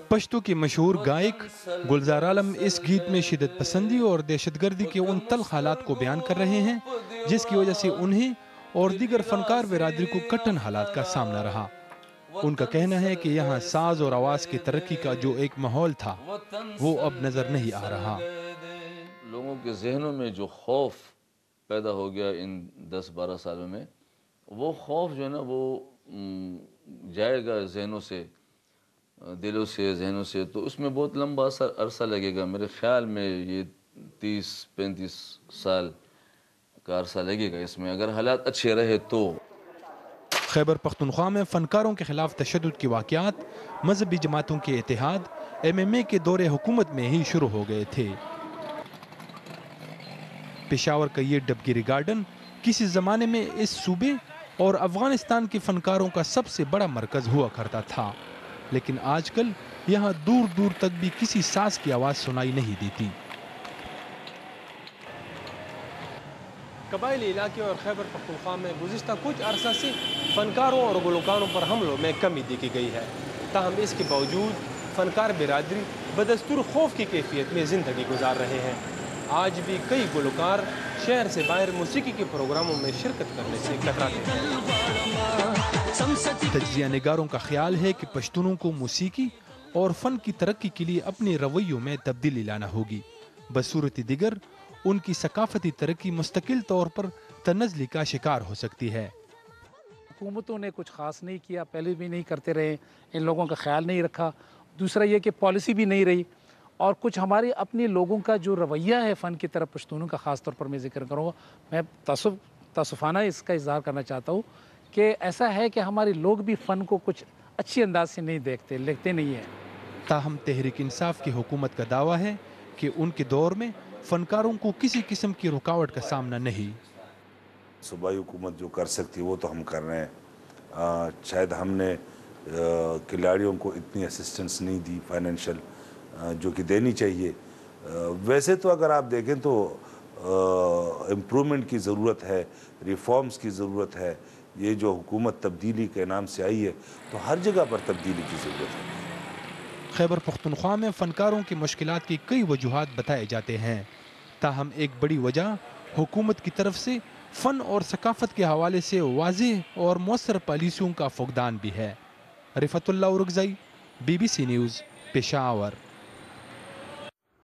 پشتو کی مشہور گائک گلزار عالم اس گیت میں شدت پسندی اور دہشت گردی کے ان تلخ حالات کو بیان کر رہے ہیں جس کی وجہ سے انہیں اور دیگر فنکار برادری کو کٹھن حالات کا سامنا رہا۔ ان کا کہنا ہے کہ یہاں ساز اور آواز کی ترقی کا جو ایک ماحول تھا وہ اب نظر نہیں آ رہا۔ لوگوں کے ذہنوں میں جو خوف پیدا ہو گیا ان 10-12 سالوں میں، وہ خوف جو ہے نا وہ جائے گا ذہنوں سے، دلوں سے، ذہنوں سے، تو اس میں بہت لمبا عرصہ لگے گا۔ میرے خیال میں یہ 30-35 سال کا عرصہ لگے گا اس میں، اگر حالات اچھے رہے تو۔ خیبر پختونخوا میں فنکاروں کے خلاف تشدد کے واقعات مذہبی جماعتوں کے اتحاد MMA کے دور حکومت میں ہی شروع ہو گئے تھے۔ پشاور کا یہ ڈبگیری گارڈن کسی زمانے میں اس صوبے اور افغانستان کے فنکاروں کا سب سے بڑا مرکز ہوا کرتا تھا، لیکن آج کل یہاں دور دور تک بھی کسی ساز کی آواز سنائی نہیں دیتی۔ قبائلی علاقے اور خیبر پختونخوا میں گزشتہ کچھ عرصہ سے فنکاروں اور گلوکاروں پر حملوں میں کمی دیکھی گئی ہے، تاہم اس کے باوجود فنکار برادری بدستور خوف کی کیفیت میں زندگی گزار رہے ہیں۔ آج بھی کئی گلوکار شہر سے باہر موسیقی کے پروگراموں میں شرکت کرنے سے کتراتے ہیں۔ تجزیہ نگاروں کا خیال ہے کہ پشتونوں کو موسیقی اور فن کی ترقی کے لیے اپنے رویوں میں تبدیلی لانا ہوگی، بصورت دیگر ان کی ثقافتی ترقی مستقل طور پر تنزلی کا شکار ہو سکتی ہے۔ حکومتوں نے کچھ خاص نہیں کیا، پہلے بھی نہیں کرتے رہے، ان لوگوں کا خیال نہیں رکھا۔ دوسرا یہ کہ پالیسی بھی نہیں رہی، اور کچھ ہمارے اپنے لوگوں کا جو رویہ ہے فن کی طرف پشتونوں کا، خاص طور پر میں ذکر کروں گا، میں تاسفانہ اس کا اظہار کرنا چاہتا ہوں کہ ایسا ہے کہ ہمارے لوگ بھی فن کو کچھ اچھی انداز سے نہیں دیکھتے، لکھتے نہیں ہیں۔ تاہم تحریک انصاف کی حکومت کا دعویٰ ہے کہ ان کے دور میں فنکاروں کو کسی قسم کی رکاوٹ کا سامنا نہیں۔ صوبائی حکومت جو کر سکتی وہ تو ہم کر رہے ہیں، شاید ہم نے کھلاڑیوں کو اتنی اسسٹنس نہیں دی فائنینشیل جو کہ دینی چاہیے۔ ویسے تو اگر آپ دیکھیں تو امپرومنٹ کی ضرورت ہے، ریفارمز کی ضرورت ہے۔ یہ جو حکومت تبدیلی کے نام سے آئی ہے تو ہر جگہ پر تبدیلی کی ضرورت ہے۔ خیبر پختونخوا میں فنکاروں کی مشکلات کی کئی وجوہات بتائے جاتے ہیں، تاہم ایک بڑی وجہ حکومت کی طرف سے فن اور ثقافت کے حوالے سے واضح اور مؤثر پالیسیوں کا فقدان بھی ہے۔ رفعت اللہ اورکزئی، BBC نیوز، پشاور۔